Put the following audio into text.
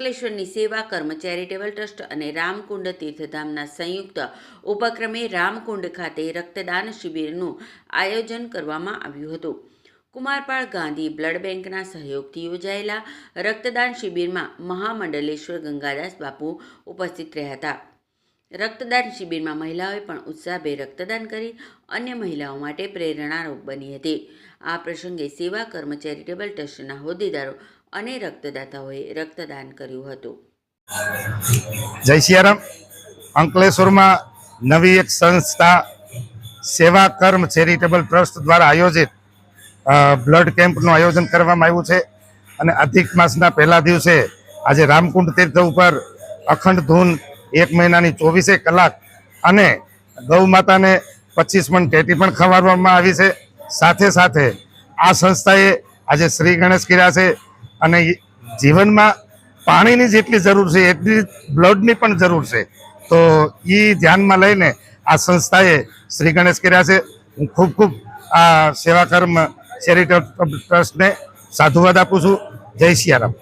અંકલેશ્વરની સેવા કર્મ charitable trust અને રામકુંડ તીર્થધામના સંયુક્ત ઉપક્રમે રામકુંડ ખાતે રક્તદાન શિબિરનું આયોજન કરવામાં આવ્યું હતું। કુમારપાળ ગાંધી બ્લડ બેંકના સહયોગથી યોજાયેલા રક્તદાન શિબિરમાં મહામંડલેશ્વર ગંગાદાસ બાપુ ઉપસ્થિત રહ્યા હતા। રક્તદાન શિબિરમાં મહિલાઓએ પણ ઉત્સાહભેર રક્તદાન કરી અન્ય મહિલાઓ માટે પ્રેરણારૂપ બની હતી। આ પ્રસંગે સેવા કર્મ ચેરિટેબલ ટ્રસ્ટના હોદ્દેદારો અને રક્તદાતાઓએ રક્તદાન કર્યું હતું। જય સિયારામ। અંકલેશ્વરમાં નવી એક સંસ્થા સેવા કર્મ ચેરિટેબલ ટ્રસ્ટ દ્વારા આયોજિત બ્લડ કેમ્પનું આયોજન કરવામાં આવ્યું છે અને અધિક માસના પહેલા દિવસે આજે રામકુંડ તીર્થ ઉપર અખંડ ધૂન 1 મહિનાની 24 કલાક અને ગૌ માતાને 25 મણ ટેટી પણ ખવડાવવામાં આવી છે। સાથે સાથે આ સંસ્થાએ આજે શ્રી ગણેશ કર્યા છે અને જીવનમાં પાણીની જેટલી જરૂર છે એટલી બ્લડની પણ જરૂર છે, તો એ ધ્યાનમાં લઈને આ સંસ્થાએ શ્રી ગણેશ કર્યા છે। હું ખૂબ ખૂબ આ સેવા કર્મ ચેરિટેબલ ટ્રસ્ટને સાધુવાદ આપું છું। જય સિયારામ।